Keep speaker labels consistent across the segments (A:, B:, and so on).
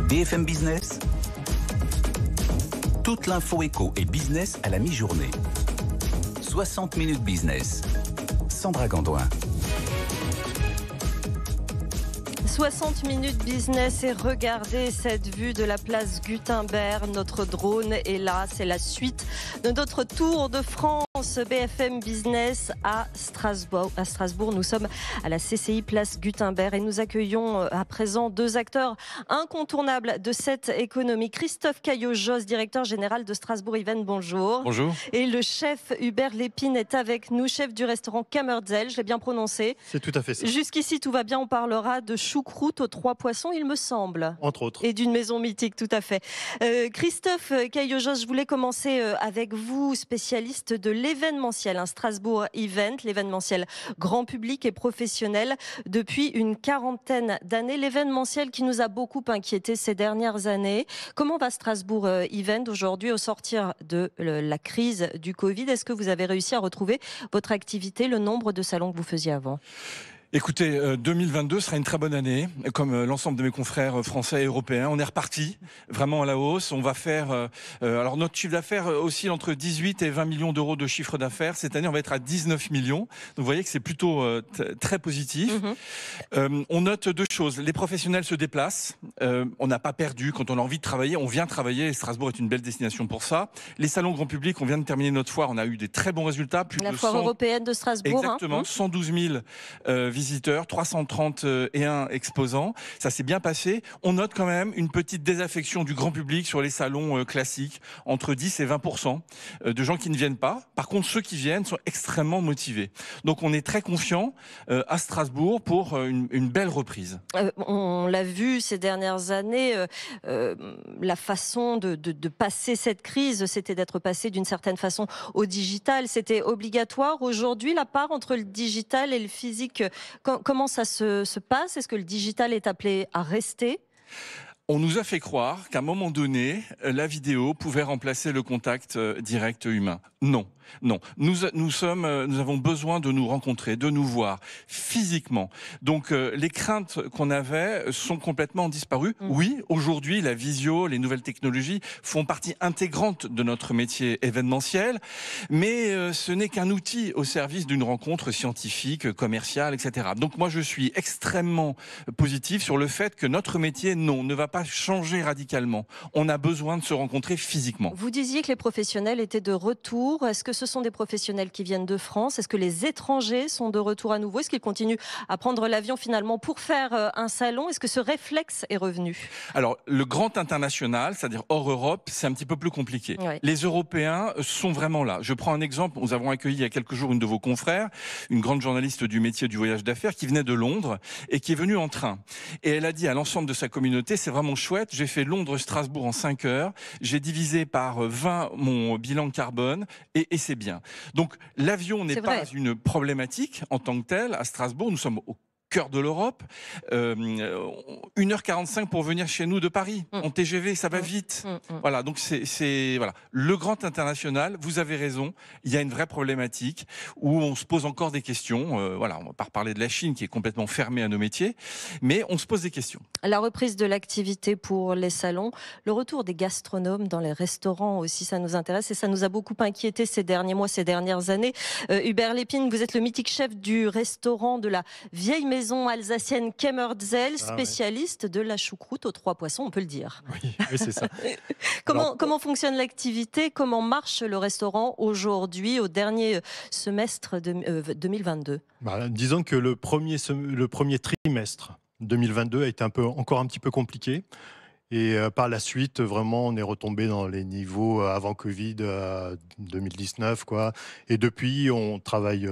A: BFM Business, toute l'info éco et business à la mi-journée. 60 minutes business. Sandra Gandoin.
B: 60 minutes business et regardez cette vue de la place Gutenberg. Notre drone est là, c'est la suite de notre tour de France BFM Business à Strasbourg. Nous sommes à la CCI place Gutenberg et nous accueillons à présent deux acteurs incontournables de cette économie. Christophe Cailloux-Josse, directeur général de Strasbourg Event, bonjour.
C: Bonjour.
B: Et le chef Hubert Lépine est avec nous, chef du restaurant Kammerdzell, je l'ai bien prononcé.
C: C'est tout à fait ça.
B: Jusqu'ici tout va bien, on parlera de choucroute aux 3 poissons, il me semble.
C: Entre autres.
B: Et d'une maison mythique, tout à fait. Christophe Cailloux-Josse, je voulais commencer avec vous, spécialiste de l'événementiel, Strasbourg Event, l'événementiel grand public et professionnel depuis une quarantaine d'années. L'événementiel qui nous a beaucoup inquiété ces dernières années. Comment va Strasbourg Event aujourd'hui au sortir de la crise du Covid? Est-ce que vous avez réussi à retrouver votre activité, le nombre de salons que vous faisiez avant?
C: Écoutez, 2022 sera une très bonne année, comme l'ensemble de mes confrères français et européens. On est reparti, vraiment à la hausse. On va faire... alors notre chiffre d'affaires oscille entre 18 et 20 millions d'euros de chiffre d'affaires. Cette année, on va être à 19 millions. Donc vous voyez que c'est plutôt très positif. On note deux choses. Les professionnels se déplacent. On n'a pas perdu. Quand on a envie de travailler, on vient travailler. Strasbourg est une belle destination pour ça. Les salons grand public, on vient de terminer notre foire. On a eu des très bons résultats. Plus
B: la
C: de
B: foire
C: 100...
B: européenne de Strasbourg.
C: Exactement, 112 000 visiteurs, 331 exposants. Ça s'est bien passé. On note quand même une petite désaffection du grand public sur les salons classiques, entre 10 et 20% de gens qui ne viennent pas. Par contre, ceux qui viennent sont extrêmement motivés. Donc on est très confiant à Strasbourg pour une belle reprise.
B: On l'a vu ces dernières années, la façon de passer cette crise, c'était d'être passé d'une certaine façon au digital. C'était obligatoire. Aujourd'hui, la part entre le digital et le physique, comment ça se passe? Est-ce que le digital est appelé à rester?
C: On nous a fait croire qu'à un moment donné, la vidéo pouvait remplacer le contact direct humain. Non. Non, nous avons besoin de nous rencontrer, de nous voir physiquement. Donc les craintes qu'on avait sont complètement disparues. Oui, aujourd'hui, la visio, les nouvelles technologies font partie intégrante de notre métier événementiel, mais ce n'est qu'un outil au service d'une rencontre scientifique, commerciale, etc. Donc moi, je suis extrêmement positif sur le fait que notre métier, non, ne va pas changer radicalement. On a besoin de se rencontrer physiquement.
B: Vous disiez que les professionnels étaient de retour. Est-ce que ce sont des professionnels qui viennent de France? Est-ce que les étrangers sont de retour à nouveau? Est-ce qu'ils continuent à prendre l'avion finalement pour faire un salon? Est-ce que ce réflexe est revenu?
C: Alors, le grand international, c'est-à-dire hors Europe, c'est un petit peu plus compliqué.
B: Ouais.
C: Les Européens sont vraiment là. Je prends un exemple. Nous avons accueilli il y a quelques jours une de vos confrères, une grande journaliste du métier du voyage d'affaires qui venait de Londres et qui est venue en train. Et elle a dit à l'ensemble de sa communauté, c'est vraiment chouette, j'ai fait Londres-Strasbourg en 5 heures, j'ai divisé par 20 mon bilan carbone et c'est bien. Donc l'avion n'est pas une problématique en tant que telle. À Strasbourg, nous sommes au cœur de l'Europe. 1h45 pour venir chez nous de Paris. En TGV, ça va vite. Voilà, donc c'est voilà. Le grand international, vous avez raison, il y a une vraie problématique où on se pose encore des questions. Voilà, on va pas reparler de la Chine qui est complètement fermée à nos métiers, mais on se pose des questions.
B: La reprise de l'activité pour les salons, le retour des gastronomes dans les restaurants aussi, ça nous intéresse et ça nous a beaucoup inquiété ces derniers mois, ces dernières années. Hubert Lépine, vous êtes le mythique chef du restaurant de la vieille maison alsacienne Kammerdzell, spécialiste de la choucroute aux 3 poissons, on peut le dire.
D: Oui, c'est ça.
B: Comment fonctionne l'activité? Comment marche le restaurant aujourd'hui, au dernier semestre de 2022?
D: Disons que le premier trimestre 2022 a été encore un petit peu compliqué. Et par la suite, vraiment, on est retombé dans les niveaux avant Covid 2019, quoi. Et depuis, on travaille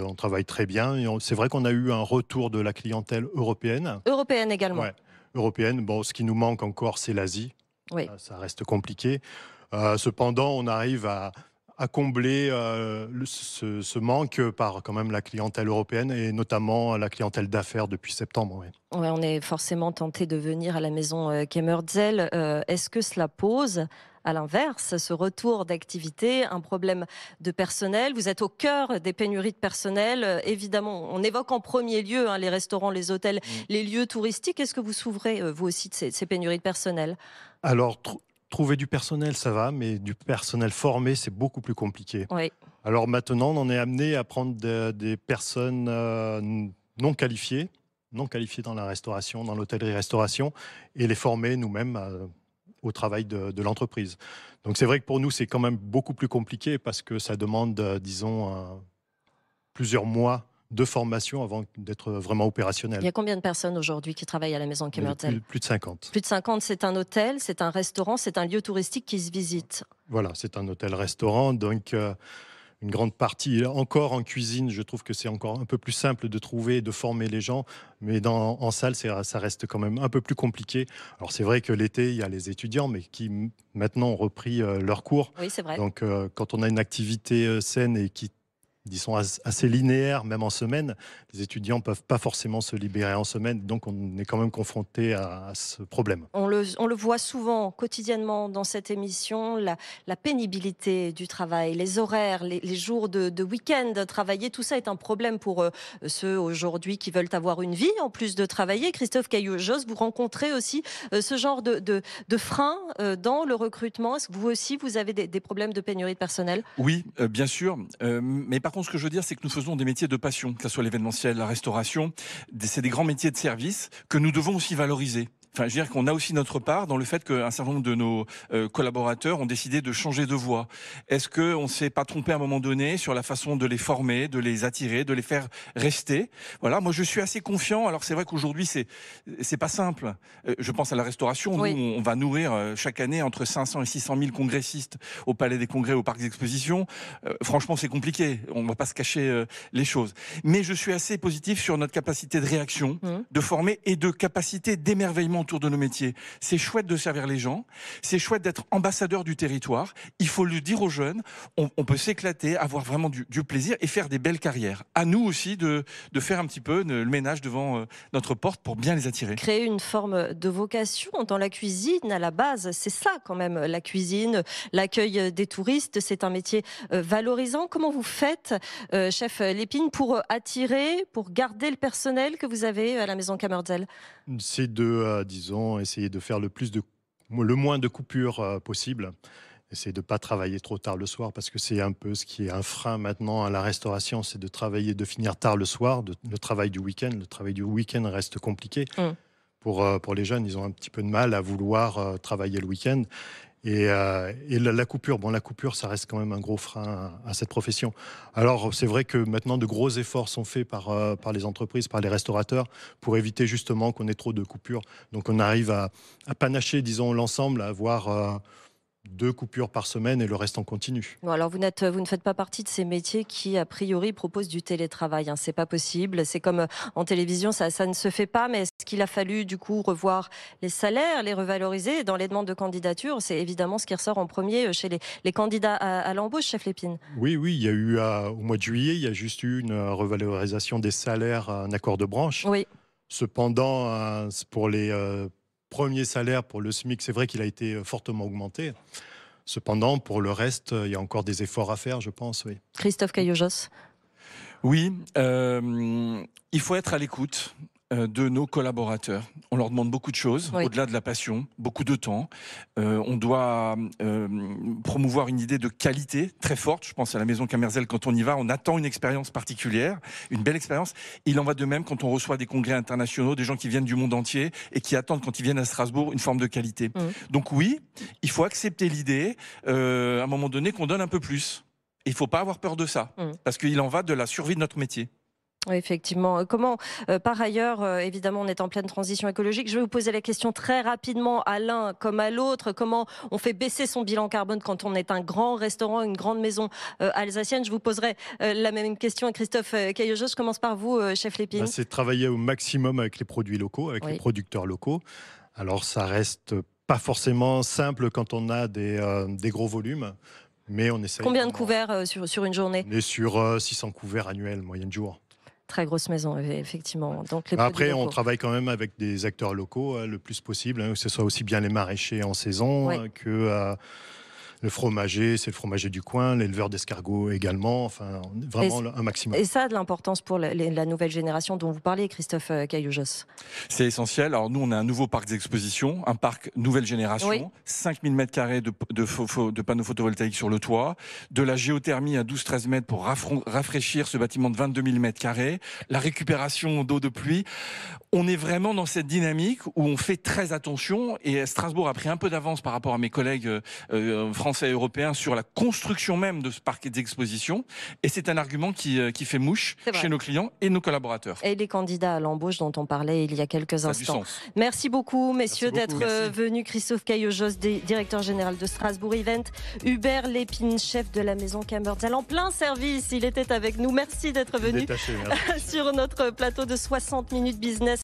D: très bien. Et c'est vrai qu'on a eu un retour de la clientèle européenne.
B: Européenne également.
D: Ouais, européenne. Bon, ce qui nous manque encore, c'est l'Asie.
B: Oui.
D: Ça reste compliqué. Cependant, on arrive à combler ce manque par quand même la clientèle européenne et notamment la clientèle d'affaires depuis septembre. Ouais.
B: Ouais, on est forcément tenté de venir à la maison Kammerdzell. Est-ce que cela pose, à l'inverse, ce retour d'activité, un problème de personnel? Vous êtes au cœur des pénuries de personnel. Évidemment, on évoque en premier lieu les restaurants, les hôtels, les lieux touristiques. Est-ce que vous souffrez, vous aussi, de ces pénuries de personnel?
D: Alors, trouver du personnel, ça va, mais du personnel formé, c'est beaucoup plus compliqué.
B: Oui.
D: Alors maintenant, on en est amené à prendre des personnes non qualifiées, non qualifiées dans la restauration, dans l'hôtellerie-restauration, et les former nous-mêmes au travail de l'entreprise. Donc c'est vrai que pour nous, c'est quand même beaucoup plus compliqué parce que ça demande, disons, plusieurs mois de formation avant d'être vraiment
B: Il
D: opérationnel.
B: y a combien de personnes aujourd'hui qui travaillent à la Maison Kemerzel?
D: Plus de 50.
B: Plus de 50, c'est un hôtel, c'est un restaurant, c'est un lieu touristique qui se visite.
D: Voilà, c'est un hôtel-restaurant, donc une grande partie. Encore en cuisine, je trouve que c'est encore un peu plus simple de trouver et de former les gens, mais en salle, ça reste quand même un peu plus compliqué. Alors c'est vrai que l'été, il y a les étudiants, mais qui maintenant ont repris leurs cours.
B: Oui, c'est vrai.
D: Donc quand on a une activité saine et qui disons assez linéaire, même en semaine, les étudiants ne peuvent pas forcément se libérer en semaine, donc on est quand même confronté à ce problème.
B: On le voit souvent, quotidiennement dans cette émission, la pénibilité du travail, les horaires, les jours de week-end travailler, tout ça est un problème pour ceux aujourd'hui qui veulent avoir une vie en plus de travailler. Christophe Cailloux-Josse, vous rencontrez aussi ce genre de frein dans le recrutement. Est-ce que vous aussi, vous avez des problèmes de pénurie de personnel?
C: Oui, bien sûr. Mais par contre, ce que je veux dire, c'est que nous faisons des métiers de passion, que ce soit l'événementiel, la restauration. C'est des grands métiers de service que nous devons aussi valoriser. Enfin, je veux dire qu'on a aussi notre part dans le fait qu'un certain nombre de nos collaborateurs ont décidé de changer de voie. Est-ce qu'on ne s'est pas trompé à un moment donné sur la façon de les former, de les attirer, de les faire rester? Voilà, moi je suis assez confiant. Alors c'est vrai qu'aujourd'hui c'est pas simple. Je pense à la restauration.
B: Oui.
C: Nous, on va nourrir chaque année entre 500 et 600 000 congressistes au Palais des Congrès, au Parc d'Exposition. Franchement, c'est compliqué. On ne va pas se cacher les choses. Mais je suis assez positif sur notre capacité de réaction, de former et de capacité d'émerveillement autour de nos métiers. C'est chouette de servir les gens, c'est chouette d'être ambassadeur du territoire. Il faut le dire aux jeunes, on peut s'éclater, avoir vraiment du plaisir et faire des belles carrières. À nous aussi de faire un petit peu le ménage devant notre porte pour bien les attirer.
B: Créer une forme de vocation dans la cuisine, à la base, c'est ça quand même, la cuisine, l'accueil des touristes, c'est un métier valorisant. Comment vous faites, chef Lépine, pour attirer, pour garder le personnel que vous avez à la Maison Kemerzel?
D: C'est de, disons, essayer de faire le moins de coupures possible. Essayer de ne pas travailler trop tard le soir, parce que c'est un peu ce qui est un frein maintenant à la restauration, c'est de travailler, de finir tard le soir, le travail du week-end. Le travail du week-end reste compliqué. Pour les jeunes, ils ont un petit peu de mal à vouloir travailler le week-end. Et la coupure, la coupure, ça reste quand même un gros frein à cette profession. Alors, c'est vrai que maintenant, de gros efforts sont faits par les entreprises, par les restaurateurs, pour éviter justement qu'on ait trop de coupures. Donc, on arrive à panacher, disons, l'ensemble, à avoir 2 coupures par semaine et le reste en continu.
B: Bon, alors vous ne faites pas partie de ces métiers qui, a priori, proposent du télétravail. C'est pas possible. C'est comme en télévision, ça ne se fait pas. Mais est-ce qu'il a fallu, du coup, revoir les salaires, les revaloriser? Dans les demandes de candidature, c'est évidemment ce qui ressort en premier chez les candidats à l'embauche, chef Lépine.
D: Oui, il y a eu, au mois de juillet, il y a juste eu une revalorisation des salaires, un accord de branche.
B: Oui.
D: Cependant, pour les premier salaire pour le SMIC, c'est vrai qu'il a été fortement augmenté. Cependant, pour le reste, il y a encore des efforts à faire, je pense. Oui.
B: Christophe Cailloux-Josse.
C: Oui, il faut être à l'écoute de nos collaborateurs. On leur demande beaucoup de choses, au-delà de la passion, beaucoup de temps. On doit promouvoir une idée de qualité très forte. Je pense à la Maison Kemerzel, quand on y va, on attend une expérience particulière, une belle expérience. Il en va de même quand on reçoit des congrès internationaux, des gens qui viennent du monde entier et qui attendent, quand ils viennent à Strasbourg, une forme de qualité. Donc oui, il faut accepter l'idée, à un moment donné, qu'on donne un peu plus. Il ne faut pas avoir peur de ça, parce qu'il en va de la survie de notre métier.
B: Oui, effectivement. Comment, par ailleurs, évidemment, on est en pleine transition écologique. Je vais vous poser la question très rapidement à l'un comme à l'autre. Comment on fait baisser son bilan carbone quand on est un grand restaurant, une grande maison alsacienne? Je vous poserai la même question à Christophe Cailloux-Josse. Je commence par vous, chef Lépine.
D: C'est travailler au maximum avec les produits locaux, avec les producteurs locaux. Alors, ça reste pas forcément simple quand on a des gros volumes. Mais on essaye.
B: Combien de couverts sur une journée?
D: On est sur 600 couverts annuels, moyenne jour.
B: Très grosse maison, effectivement. Donc,
D: après, on travaille quand même avec des acteurs locaux le plus possible, que ce soit aussi bien les maraîchers en saison que Le fromager, c'est le fromager du coin, l'éleveur d'escargots également, enfin vraiment un maximum.
B: Et ça a de l'importance pour la nouvelle génération dont vous parlez, Christophe Cailloujos.
C: C'est essentiel. Alors nous, on a un nouveau parc d'exposition, un parc nouvelle génération,
B: Oui.
C: 5000 m² de panneaux photovoltaïques sur le toit, de la géothermie à 12-13 mètres pour rafraîchir ce bâtiment de 22 000 m², la récupération d'eau de pluie. On est vraiment dans cette dynamique où on fait très attention, et Strasbourg a pris un peu d'avance par rapport à mes collègues français et européens sur la construction même de ce parc d'exposition, et c'est un argument qui fait mouche chez nos clients et nos collaborateurs.
B: Et les candidats à l'embauche dont on parlait il y a quelques instants. Merci beaucoup, messieurs, d'être venus. Christophe Cailloujos, directeur général de Strasbourg Event. Hubert Lépine, chef de la maison Camberzel, en plein service. Il était avec nous. Merci d'être venu sur notre plateau de 60 minutes business.